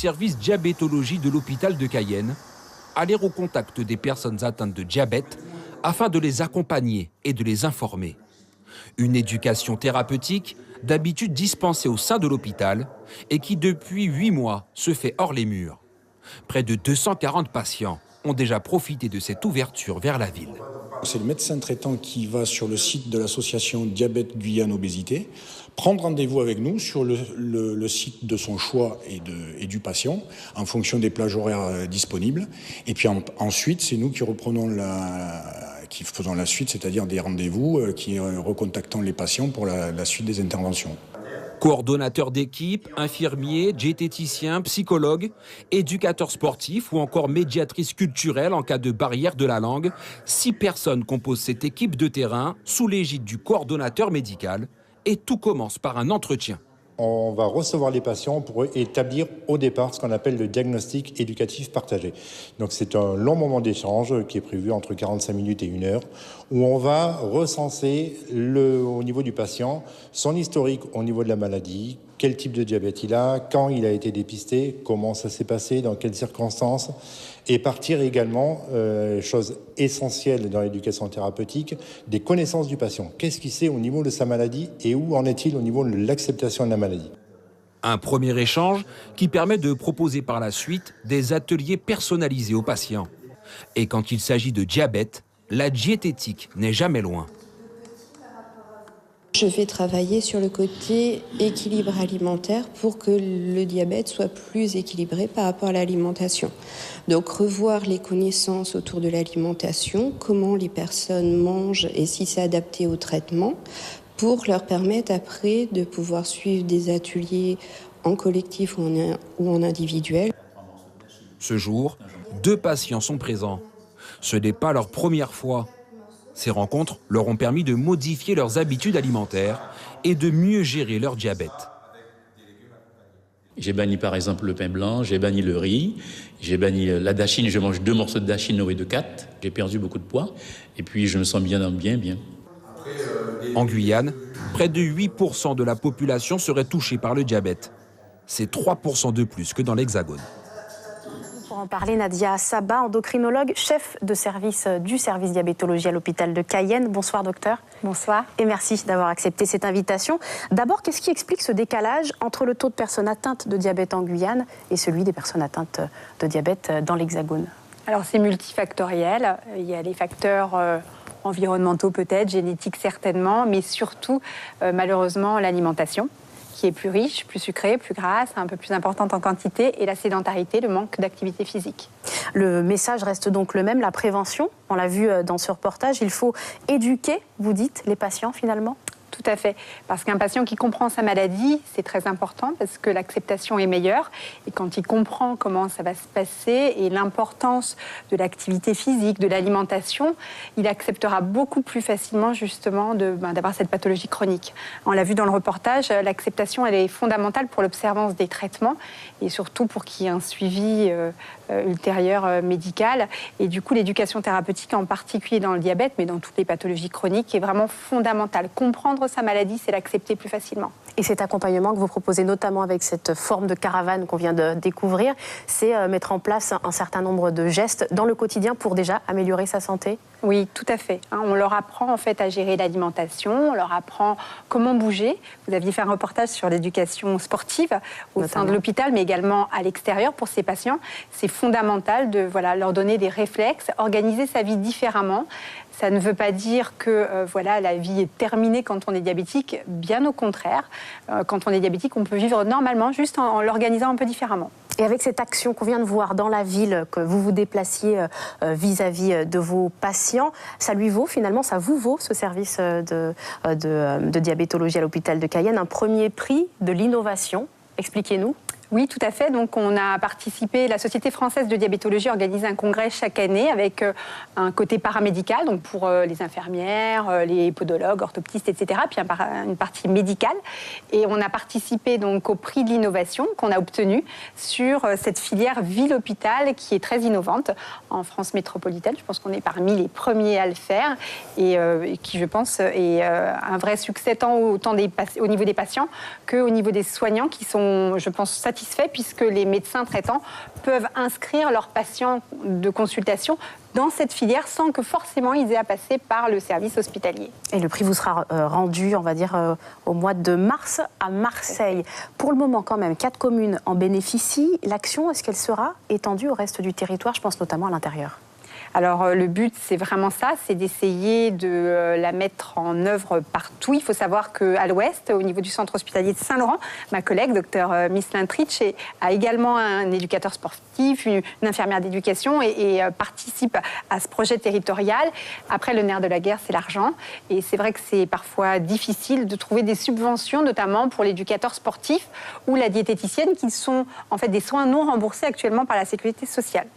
service diabétologie de l'hôpital de Cayenne, aller au contact des personnes atteintes de diabète afin de les accompagner et de les informer. Une éducation thérapeutique d'habitude dispensée au sein de l'hôpital et qui depuis 8 mois se fait hors les murs. Près de 240 patients ont déjà profité de cette ouverture vers la ville. C'est le médecin traitant qui va sur le site de l'association Diabète Guyane Obésité, prendre rendez-vous avec nous sur le site de son choix et du patient, en fonction des plages horaires disponibles. Et puis ensuite, c'est nous qui faisons la suite, c'est-à-dire des rendez-vous, qui recontactons les patients pour la suite des interventions. Coordonnateurs d'équipe, infirmiers, diététiciens, psychologues, éducateurs sportifs ou encore médiatrices culturelles en cas de barrière de la langue, 6 personnes composent cette équipe de terrain sous l'égide du coordonnateur médical et tout commence par un entretien. On va recevoir les patients pour établir au départ ce qu'on appelle le diagnostic éducatif partagé. Donc c'est un long moment d'échange qui est prévu entre 45 minutes et 1 heure où on va recenser au niveau du patient son historique au niveau de la maladie, quel type de diabète il a, quand il a été dépisté, comment ça s'est passé, dans quelles circonstances, et partir également, chose essentielle dans l'éducation thérapeutique, des connaissances du patient. Qu'est-ce qu'il sait au niveau de sa maladie et où en est-il au niveau de l'acceptation de la maladie? Un premier échange qui permet de proposer par la suite des ateliers personnalisés aux patients. Et quand il s'agit de diabète, la diététique n'est jamais loin. Je vais travailler sur le côté équilibre alimentaire pour que le diabète soit plus équilibré par rapport à l'alimentation. Donc revoir les connaissances autour de l'alimentation, comment les personnes mangent et si c'est adapté au traitement, pour leur permettre après de pouvoir suivre des ateliers en collectif ou en individuel. Ce jour, 2 patients sont présents. Ce n'est pas leur première fois. Ces rencontres leur ont permis de modifier leurs habitudes alimentaires et de mieux gérer leur diabète. J'ai banni par exemple le pain blanc, j'ai banni le riz, j'ai banni la dachine, je mange 2 morceaux de dachine au lieu de 4. J'ai perdu beaucoup de poids et puis je me sens bien. En Guyane, près de 8% de la population serait touchée par le diabète. C'est 3% de plus que dans l'Hexagone. Pour en parler, Nadia Saba, endocrinologue, chef de service du service diabétologie à l'hôpital de Cayenne. Bonsoir docteur. Bonsoir. Et merci d'avoir accepté cette invitation. D'abord, qu'est-ce qui explique ce décalage entre le taux de personnes atteintes de diabète en Guyane et celui des personnes atteintes de diabète dans l'Hexagone? Alors c'est multifactoriel. Il y a les facteurs environnementaux peut-être, génétiques certainement, mais surtout malheureusement l'alimentation, qui est plus riche, plus sucrée, plus grasse, un peu plus importante en quantité, et la sédentarité, le manque d'activité physique. Le message reste donc le même, la prévention. On l'a vu dans ce reportage, il faut éduquer, vous dites, les patients finalement? Tout à fait, parce qu'un patient qui comprend sa maladie, c'est très important parce que l'acceptation est meilleure. Et quand il comprend comment ça va se passer et l'importance de l'activité physique, de l'alimentation, il acceptera beaucoup plus facilement justement d'avoir cette pathologie chronique. On l'a vu dans le reportage, l'acceptation elle est fondamentale pour l'observance des traitements et surtout pour qu'il y ait un suivi ultérieur médical. Et du coup, l'éducation thérapeutique, en particulier dans le diabète, mais dans toutes les pathologies chroniques, est vraiment fondamentale. Comprendre sa maladie, c'est l'accepter plus facilement. Et cet accompagnement que vous proposez notamment avec cette forme de caravane qu'on vient de découvrir, c'est mettre en place un certain nombre de gestes dans le quotidien pour déjà améliorer sa santé? Oui, tout à fait. On leur apprend en fait à gérer l'alimentation, on leur apprend comment bouger. Vous aviez fait un reportage sur l'éducation sportive au sein de l'hôpital, mais également à l'extérieur pour ces patients. C'est fondamental de leur donner des réflexes, organiser sa vie différemment. Ça ne veut pas dire que la vie est terminée quand on est diabétique. Bien au contraire, quand on est diabétique, on peut vivre normalement, juste en l'organisant un peu différemment. Et avec cette action qu'on vient de voir dans la ville, que vous vous déplaciez vis-à-vis de vos patients, ça lui vaut finalement, ça vous vaut ce service de diabétologie à l'hôpital de Cayenne, un premier prix de l'innovation. Expliquez-nous. Oui, tout à fait. Donc, on a participé, la Société française de diabétologie organise un congrès chaque année avec un côté paramédical, donc pour les infirmières, les podologues, orthoptistes, etc., puis une partie médicale. Et on a participé donc au prix de l'innovation qu'on a obtenu sur cette filière ville-hôpital qui est très innovante en France métropolitaine. Je pense qu'on est parmi les premiers à le faire et qui, je pense, est un vrai succès tant au niveau des patients qu'au niveau des soignants qui sont, je pense, satisfaits satisfait puisque les médecins traitants peuvent inscrire leurs patients de consultation dans cette filière sans que forcément ils aient à passer par le service hospitalier. Et le prix vous sera rendu, on va dire, au mois de mars à Marseille. Pour le moment, quand même, 4 communes en bénéficient. L'action, est-ce qu'elle sera étendue au reste du territoire? Je pense notamment à l'intérieur. Alors le but, c'est vraiment ça, c'est d'essayer de la mettre en œuvre partout. Il faut savoir qu'à l'ouest, au niveau du centre hospitalier de Saint-Laurent, ma collègue, Dr Mislin Tritch, a également un éducateur sportif, une infirmière d'éducation et participe à ce projet territorial. Après, le nerf de la guerre, c'est l'argent. Et c'est vrai que c'est parfois difficile de trouver des subventions, notamment pour l'éducateur sportif ou la diététicienne, qui sont en fait des soins non remboursés actuellement par la sécurité sociale.